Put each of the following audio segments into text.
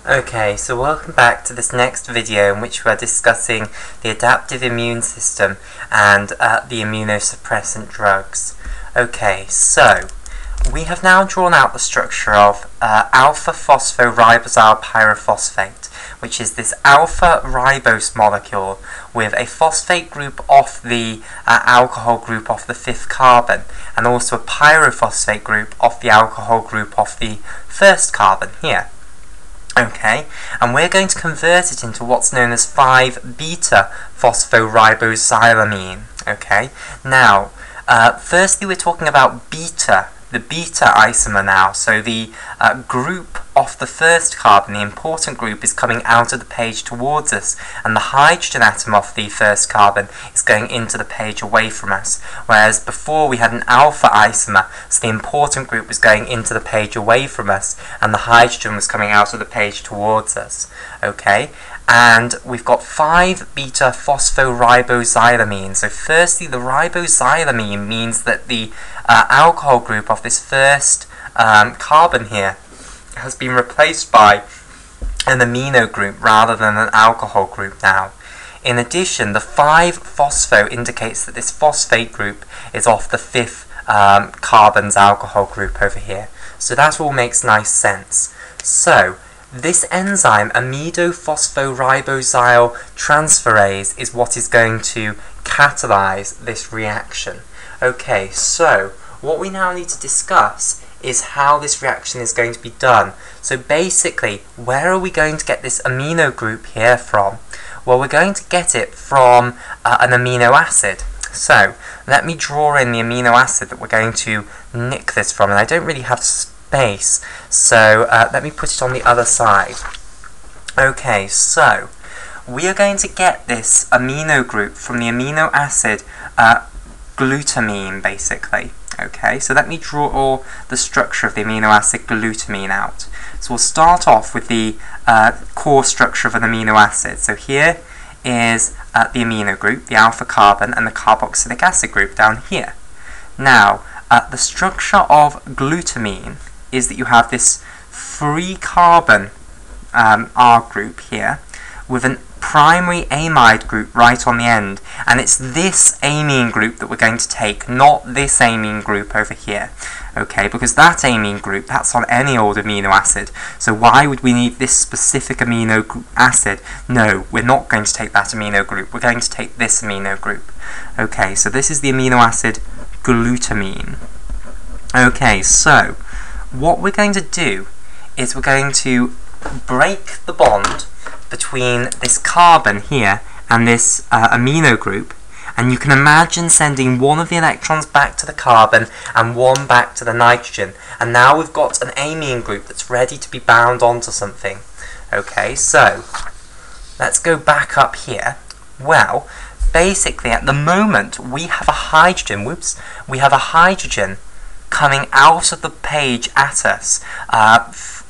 Okay, so welcome back to this next video in which we're discussing the adaptive immune system and the immunosuppressant drugs. Okay, so we have now drawn out the structure of alpha-phosphoribosyl pyrophosphate, which is this alpha-ribose molecule with a phosphate group off the alcohol group off the 5th carbon, and also a pyrophosphate group off the alcohol group off the 1st carbon here. Okay, and we're going to convert it into what's known as 5-beta-phosphoribosylamine. Okay, now, firstly we're talking about beta, the beta isomer now. So the group off the 1st carbon, the important group, is coming out of the page towards us, and the hydrogen atom off the 1st carbon is going into the page away from us. Whereas before we had an alpha isomer, so the important group was going into the page away from us, and the hydrogen was coming out of the page towards us. Okay, and we've got 5-beta-phosphoribosylamine. So firstly, the ribosylamine means that the alcohol group of this 1st carbon here has been replaced by an amino group rather than an alcohol group now. In addition, the 5-phospho indicates that this phosphate group is off the 5th carbon's alcohol group over here. So that all makes nice sense. So this enzyme, amidophosphorybosyl transferase, is what is going to catalyze this reaction. Okay, so what we now need to discuss is how this reaction is going to be done. So basically, where are we going to get this amino group here from? Well, we're going to get it from an amino acid. So let me draw in the amino acid that we're going to nick this from, and I don't really have space, so let me put it on the other side. Okay, so we are going to get this amino group from the amino acid glutamine, basically. Okay, so let me draw the structure of the amino acid glutamine out. So we'll start off with the core structure of an amino acid. So here is the amino group, the alpha carbon, and the carboxylic acid group down here. Now, the structure of glutamine is that you have this 3-carbon R group here with a primary amide group right on the end, and it's this amine group that we're going to take, not this amine group over here. Okay, because that amine group, that's on any old amino acid, so why would we need this specific amino acid? No, we're not going to take that amino group, we're going to take this amino group. Okay, so this is the amino acid glutamine. Okay, so what we're going to do is we're going to break the bond between this carbon here and this amino group, and you can imagine sending one of the electrons back to the carbon and one back to the nitrogen, and now we've got an amine group that's ready to be bound onto something. Okay, so let's go back up here. Well, basically at the moment we have a hydrogen, we have a hydrogen coming out of the page at us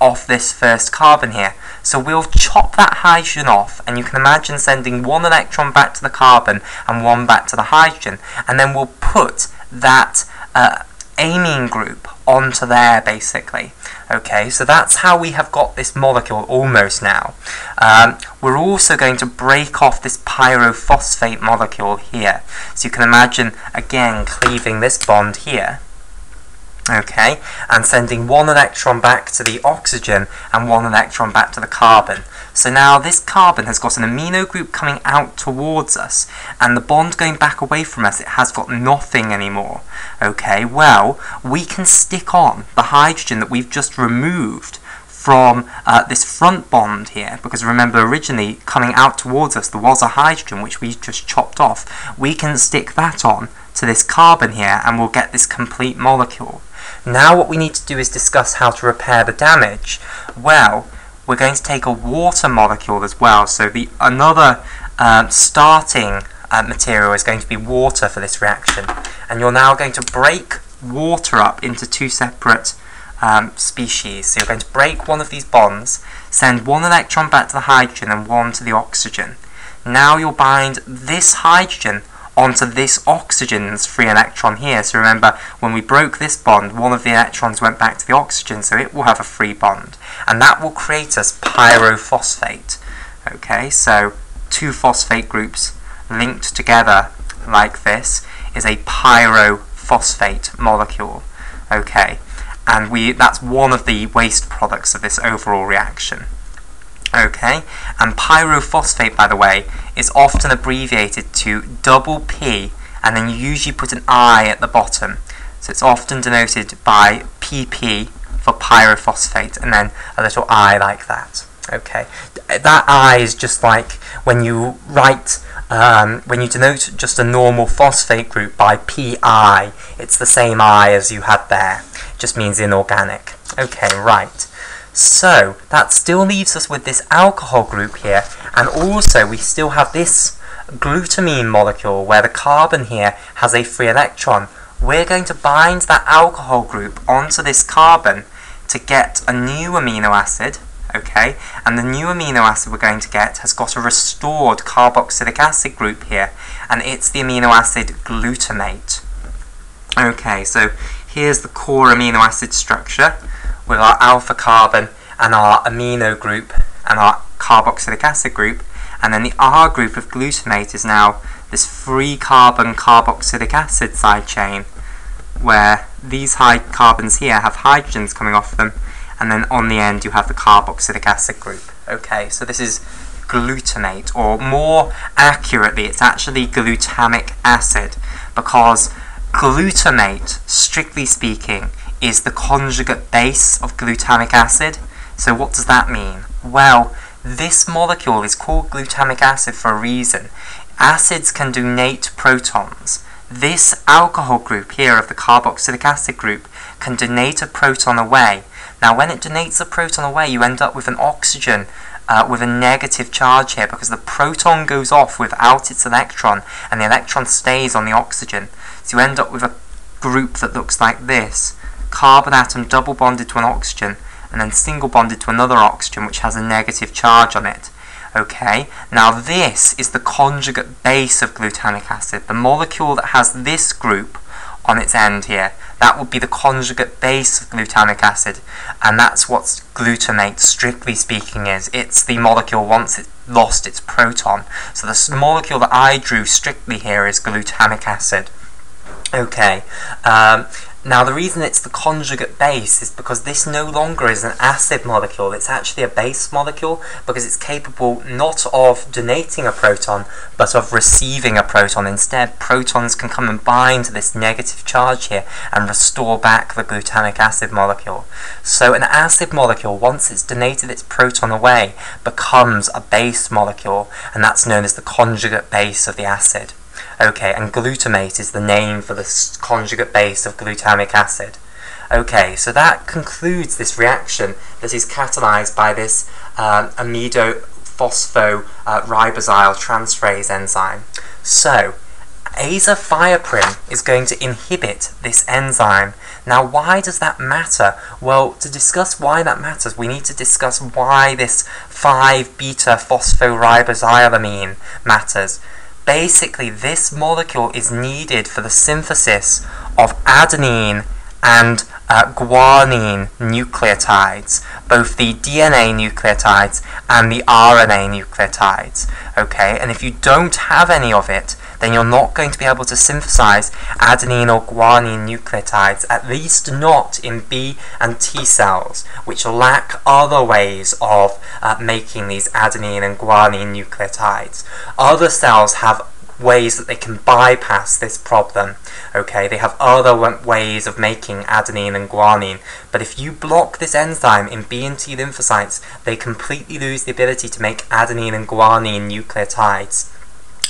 off this 1st carbon here. So we'll chop that hydrogen off, and you can imagine sending one electron back to the carbon and one back to the hydrogen, and then we'll put that amine group onto there, basically. Okay, so that's how we have got this molecule almost now. We're also going to break off this pyrophosphate molecule here. So you can imagine, again, cleaving this bond here. Okay, and sending one electron back to the oxygen and one electron back to the carbon. So now this carbon has got an amino group coming out towards us, and the bond going back away from us, it has got nothing anymore. Okay, well, we can stick on the hydrogen that we've just removed from this front bond here, because remember, originally coming out towards us there was a hydrogen which we just chopped off. We can stick that on to this carbon here, and we'll get this complete molecule. Now what we need to do is discuss how to repair the damage. Well, we're going to take a water molecule as well, so another starting material is going to be water for this reaction, and you're now going to break water up into 2 separate species. So you're going to break one of these bonds, send one electron back to the hydrogen and one to the oxygen. Now you'll bind this hydrogen onto this oxygen's free electron here. So remember, when we broke this bond, one of the electrons went back to the oxygen, so it will have a free bond. And that will create us pyrophosphate. Okay, so two phosphate groups linked together like this is a pyrophosphate molecule. Okay, and that's one of the waste products of this overall reaction. Okay, and pyrophosphate, by the way, is often abbreviated to double P, and then you usually put an I at the bottom. So it's often denoted by PP for pyrophosphate, and then a little I like that. Okay, that I is just like when you write, when you denote just a normal phosphate group by PI, it's the same I as you had there. It just means inorganic. Okay, right. So that still leaves us with this alcohol group here, and also we still have this glutamine molecule where the carbon here has a free electron. We're going to bind that alcohol group onto this carbon to get a new amino acid, okay, and the new amino acid we're going to get has got a restored carboxylic acid group here, and it's the amino acid glutamate. Okay, so here's the core amino acid structure with our alpha carbon and our amino group and our carboxylic acid group, and then the R group of glutamate is now this free carbon carboxylic acid side chain, where these high carbons here have hydrogens coming off them, and then on the end you have the carboxylic acid group. Okay, so this is glutamate, or more accurately it's actually glutamic acid, because glutamate, strictly speaking, is the conjugate base of glutamic acid. So what does that mean? Well, this molecule is called glutamic acid for a reason. Acids can donate protons. This alcohol group here of the carboxylic acid group can donate a proton away. Now when it donates a proton away, you end up with an oxygen with a negative charge here, because the proton goes off without its electron and the electron stays on the oxygen. So you end up with a group that looks like this. Carbon atom double bonded to an oxygen and then single bonded to another oxygen which has a negative charge on it. Okay, now this is the conjugate base of glutamic acid. The molecule that has this group on its end here, that would be the conjugate base of glutamic acid, and that's what glutamate, strictly speaking, is. It's the molecule once it lost its proton. So the molecule that I drew strictly here is glutamic acid. Okay, now the reason it's the conjugate base is because this no longer is an acid molecule, it's actually a base molecule, because it's capable not of donating a proton, but of receiving a proton. Instead, protons can come and bind to this negative charge here and restore back the glutamic acid molecule. So an acid molecule, once it's donated its proton away, becomes a base molecule, and that's known as the conjugate base of the acid. Okay, and glutamate is the name for the conjugate base of glutamic acid. Okay, so that concludes this reaction that is catalyzed by this amidophospho-ribosyl transferase enzyme. So, Azathioprine is going to inhibit this enzyme. Now, why does that matter? Well, to discuss why that matters, we need to discuss why this 5-beta-phosphoribosylamine matters. Basically, this molecule is needed for the synthesis of adenine and guanine nucleotides, both the DNA nucleotides and the RNA nucleotides. Okay, and if you don't have any of it, then you're not going to be able to synthesize adenine or guanine nucleotides, at least not in B and T cells, which lack other ways of making these adenine and guanine nucleotides. Other cells have ways that they can bypass this problem. Okay, they have other ways of making adenine and guanine, but if you block this enzyme in B and T lymphocytes, they completely lose the ability to make adenine and guanine nucleotides.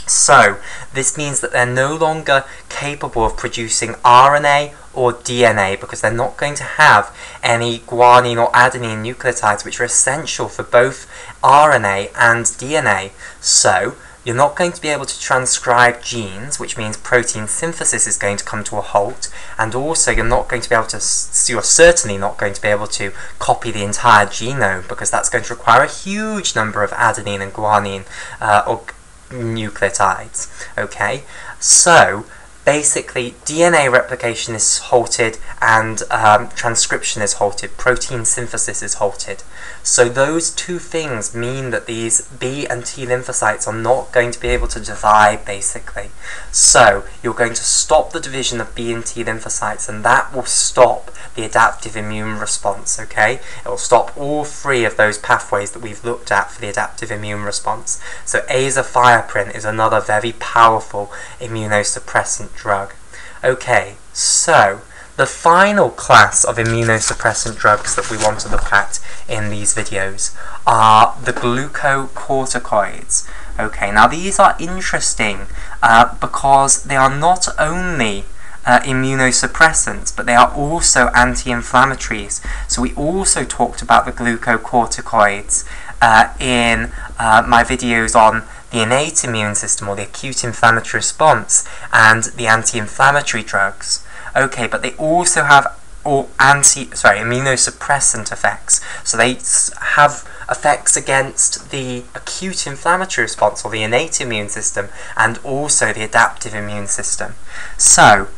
So, this means that they're no longer capable of producing RNA or DNA, because they're not going to have any guanine or adenine nucleotides, which are essential for both RNA and DNA. So, you're not going to be able to transcribe genes, which means protein synthesis is going to come to a halt, and also you're certainly not going to be able to copy the entire genome, because that's going to require a huge number of adenine and guanine nucleotides. Okay, so basically DNA replication is halted and transcription is halted, protein synthesis is halted. So those two things mean that these B and T lymphocytes are not going to be able to divide, basically. So you're going to stop the division of B and T lymphocytes, and that will stop the adaptive immune response, okay? It will stop all three of those pathways that we've looked at for the adaptive immune response. So azathioprine is another very powerful immunosuppressant drug. Okay, so the final class of immunosuppressant drugs that we want to look at in these videos are the glucocorticoids. Okay, now these are interesting because they are not only immunosuppressants, but they are also anti-inflammatories. So we also talked about the glucocorticoids in my videos on the innate immune system, or the acute inflammatory response, and the anti-inflammatory drugs. Okay, but they also have immunosuppressant effects. So they have effects against the acute inflammatory response, or the innate immune system, and also the adaptive immune system. So,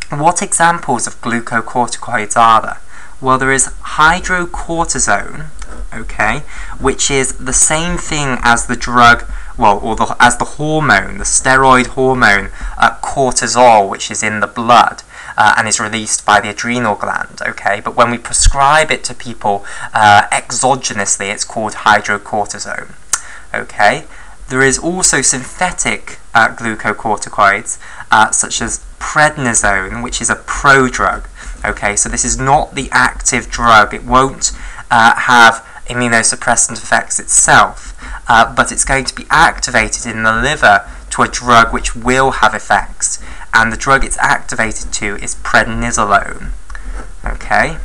what examples of glucocorticoids are there? Well, there is hydrocortisone, okay, which is the same thing as the drug, as the hormone, the steroid hormone, cortisol, which is in the blood and is released by the adrenal gland, okay? But when we prescribe it to people exogenously, it's called hydrocortisone, okay? There is also synthetic glucocorticoids, such as prednisone, which is a prodrug, okay? So this is not the active drug. It won't have immunosuppressant effects itself, but it's going to be activated in the liver to a drug which will have effects, and the drug it's activated to is prednisolone. Okay,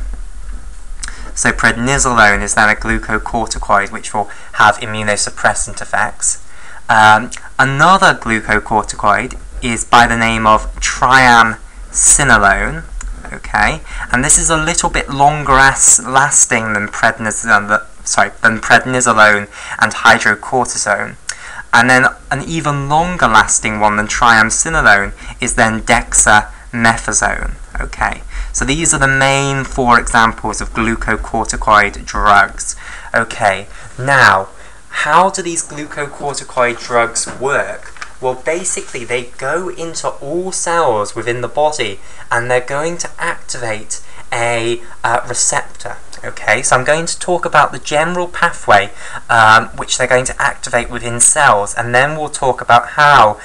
so prednisolone is then a glucocorticoid which will have immunosuppressant effects. Another glucocorticoid is by the name of triamcinolone. Okay, and this is a little bit longer lasting than prednisolone and hydrocortisone. And then an even longer lasting one than triamcinolone is then dexamethasone. Okay, so these are the main 4 examples of glucocorticoid drugs. Okay, now, how do these glucocorticoid drugs work? Well, basically they go into all cells within the body and they're going to activate a receptor. Okay, so I'm going to talk about the general pathway which they're going to activate within cells, and then we'll talk about how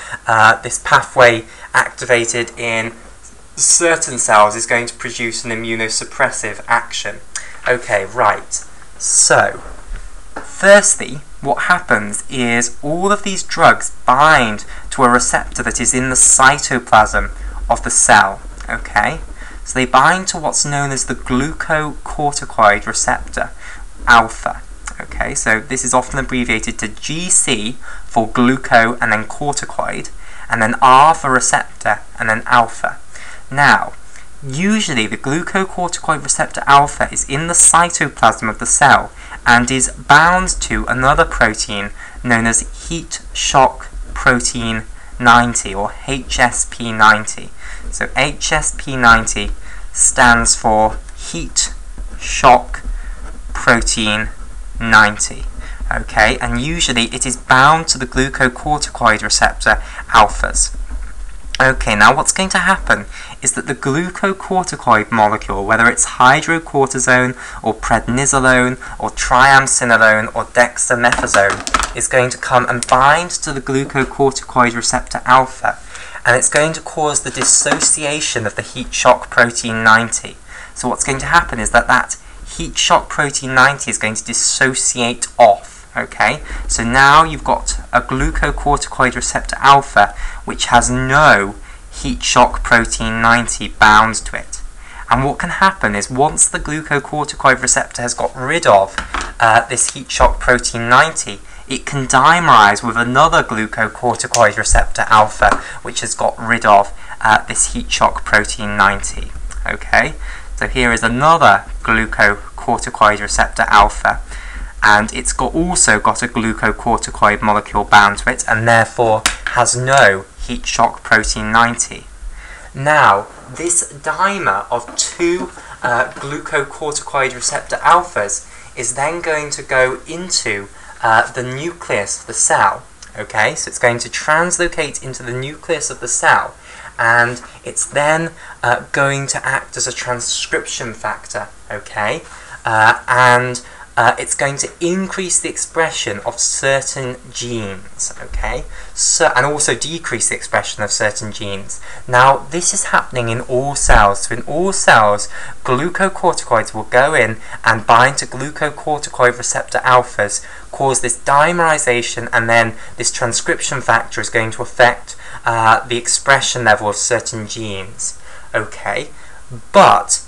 this pathway activated in certain cells is going to produce an immunosuppressive action. Okay, right. So, firstly, what happens is all of these drugs bind to a receptor that is in the cytoplasm of the cell. Okay? So they bind to what's known as the glucocorticoid receptor, alpha. Okay, so this is often abbreviated to GC for gluco and then corticoid, and then R for receptor and then alpha. Now, usually the glucocorticoid receptor alpha is in the cytoplasm of the cell and is bound to another protein known as heat shock protein 90, or HSP90. So HSP90 stands for heat shock protein 90. Okay, and usually it is bound to the glucocorticoid receptor alphas. Okay, now what's going to happen is that the glucocorticoid molecule, whether it's hydrocortisone or prednisolone or triamcinolone or dexamethasone, is going to come and bind to the glucocorticoid receptor alpha, and it's going to cause the dissociation of the heat shock protein 90. So what's going to happen is that that heat shock protein 90 is going to dissociate off. Okay, so now you've got a glucocorticoid receptor alpha which has no heat shock protein 90 bound to it. And what can happen is once the glucocorticoid receptor has got rid of this heat shock protein 90, it can dimerize with another glucocorticoid receptor alpha which has got rid of this heat shock protein 90. Okay, so here is another glucocorticoid receptor alpha. and it's also got a glucocorticoid molecule bound to it, and therefore has no heat shock protein 90. Now, this dimer of two glucocorticoid receptor alphas is then going to go into the nucleus of the cell. Okay, so it's going to translocate into the nucleus of the cell, and it's then going to act as a transcription factor. Okay, and it's going to increase the expression of certain genes, okay? So, and also decrease the expression of certain genes. Now, this is happening in all cells. So in all cells, glucocorticoids will go in and bind to glucocorticoid receptor alphas, cause this dimerization, and then this transcription factor is going to affect the expression level of certain genes, okay? But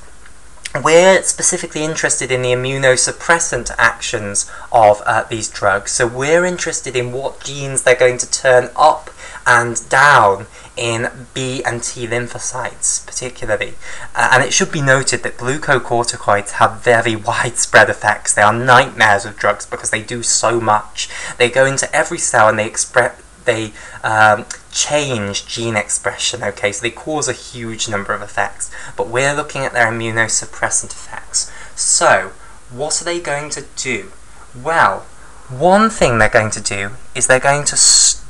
we're specifically interested in the immunosuppressant actions of these drugs, so we're interested in what genes they're going to turn up and down in B and T lymphocytes particularly. And it should be noted that glucocorticoids have very widespread effects. They are nightmares of drugs because they do so much. They go into every cell and they change gene expression, okay, so they cause a huge number of effects, but we're looking at their immunosuppressant effects. So, what are they going to do? Well, one thing they're going to do is they're going to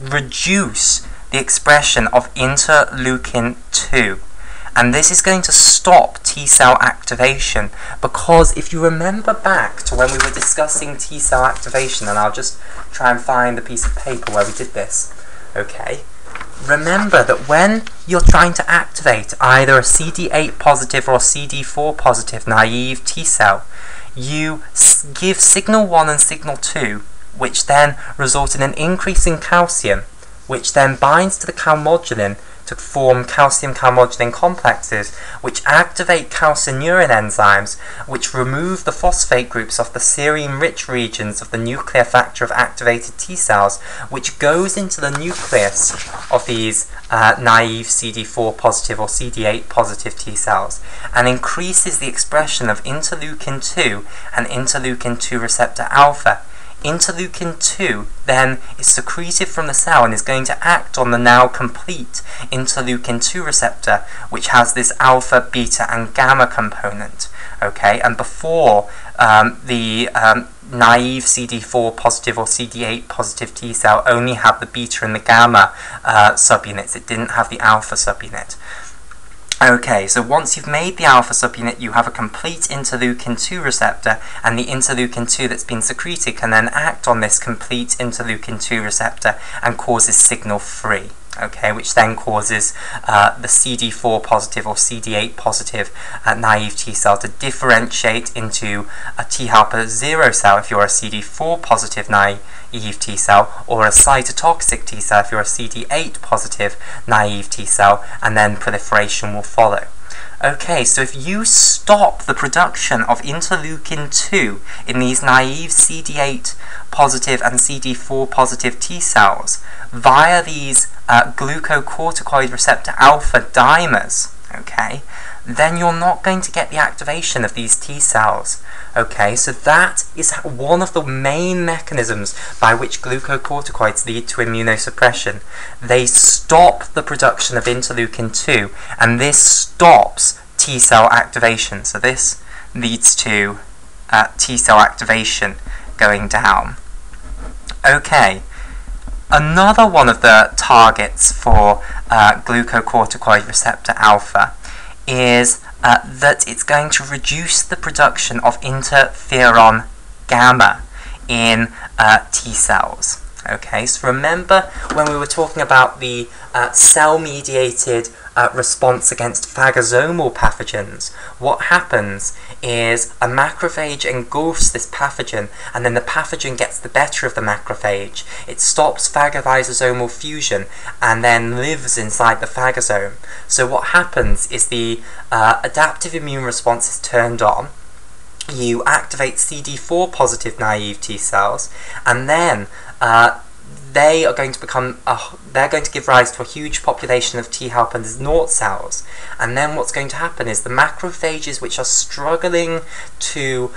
reduce the expression of interleukin-2, and this is going to stop T-cell activation, because if you remember back to when we were discussing T-cell activation, and I'll just try and find a piece of paper where we did this, okay, remember that when you're trying to activate either a CD8 positive or CD4 positive naive T-cell, you give signal 1 and signal 2, which then result in an increase in calcium, which then binds to the calmodulin to form calcium-calmodulin complexes, which activate calcineurin enzymes, which remove the phosphate groups off the serine-rich regions of the nuclear factor of activated T cells, which goes into the nucleus of these naive CD4 positive or CD8 positive T cells, and increases the expression of interleukin-2 and interleukin-2 receptor alpha. Interleukin-2 then is secreted from the cell and is going to act on the now complete interleukin-2 receptor, which has this alpha, beta, and gamma component. Okay, and before the naive CD4 positive or CD8 positive T cell only had the beta and the gamma subunits. It didn't have the alpha subunit. Okay, so once you've made the alpha subunit, you have a complete interleukin-2 receptor, and the interleukin-2 that's been secreted can then act on this complete interleukin-2 receptor and causes signal 3, okay, which then causes the CD4 positive or CD8 positive naive T cell to differentiate into a T helper 0 cell if you're a CD4 positive naive T cell, or a cytotoxic T cell if you're a CD8 positive naive T cell, and then proliferation will follow. Okay, so if you stop the production of interleukin-2 in these naive CD8 positive and CD4 positive T cells via these glucocorticoid receptor alpha dimers, okay, then you're not going to get the activation of these T cells. Okay, so that is one of the main mechanisms by which glucocorticoids lead to immunosuppression. They stop the production of interleukin-2, and this stops T cell activation. So this leads to T cell activation going down. Okay, another one of the targets for glucocorticoid receptor alpha is that it's going to reduce the production of interferon gamma in T cells. Okay, so remember when we were talking about the cell-mediated response against phagosomal pathogens, what happens is a macrophage engulfs this pathogen, and then the pathogen gets the better of the macrophage. It stops phagolysosomal fusion and then lives inside the phagosome. So what happens is the adaptive immune response is turned on. You activate CD4 positive naive T cells, and then they are going to become they're going to give rise to a huge population of T helper 0 cells, and then what's going to happen is the macrophages which are struggling to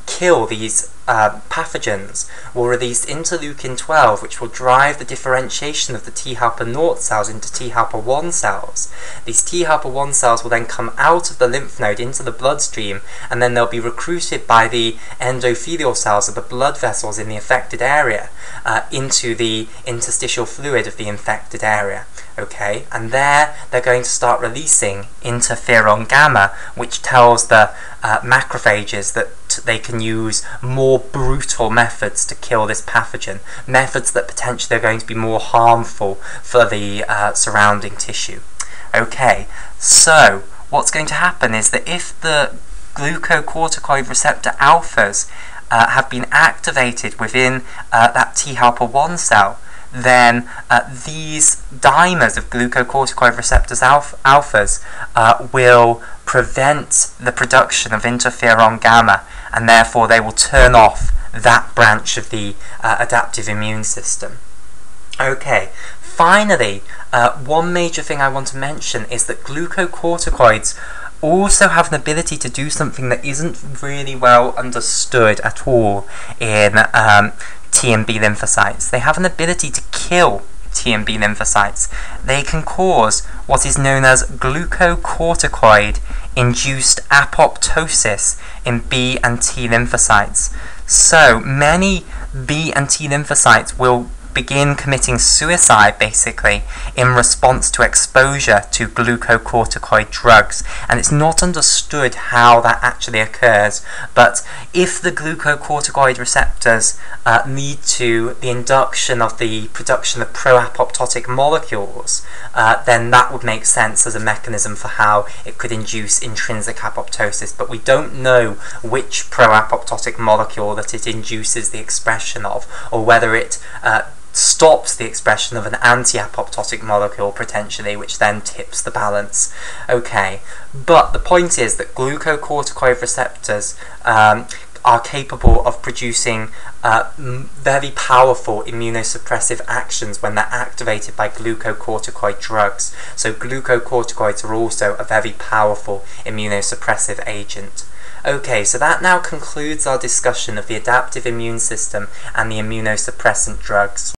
kill these pathogens will release interleukin-12, which will drive the differentiation of the T helper 0 cells into T helper 1 cells. These T helper 1 cells will then come out of the lymph node into the bloodstream, and then they'll be recruited by the endothelial cells of the blood vessels in the affected area into the interstitial fluid of the infected area. Okay, and there they're going to start releasing interferon gamma, which tells the macrophages that they can use more brutal methods to kill this pathogen, methods that potentially are going to be more harmful for the surrounding tissue. Okay, so what's going to happen is that if the glucocorticoid receptor alphas have been activated within that T helper 1 cell, then these dimers of glucocorticoid receptors alphas will prevent the production of interferon gamma, and therefore they will turn off that branch of the adaptive immune system. Okay, finally, one major thing I want to mention is that glucocorticoids also have an ability to do something that isn't really well understood at all in T and B lymphocytes. They have an ability to kill T and B lymphocytes. They can cause what is known as glucocorticoid-induced apoptosis in B and T lymphocytes. So many B and T lymphocytes will begin committing suicide, basically, in response to exposure to glucocorticoid drugs, and it's not understood how that actually occurs. But if the glucocorticoid receptors lead to the induction of the production of pro-apoptotic molecules, then that would make sense as a mechanism for how it could induce intrinsic apoptosis, but we don't know which pro-apoptotic molecule that it induces the expression of, or whether it stops the expression of an anti-apoptotic molecule potentially, which then tips the balance. Okay, but the point is that glucocorticoid receptors are capable of producing very powerful immunosuppressive actions when they're activated by glucocorticoid drugs. So glucocorticoids are also a very powerful immunosuppressive agent. Okay, so that now concludes our discussion of the adaptive immune system and the immunosuppressant drugs.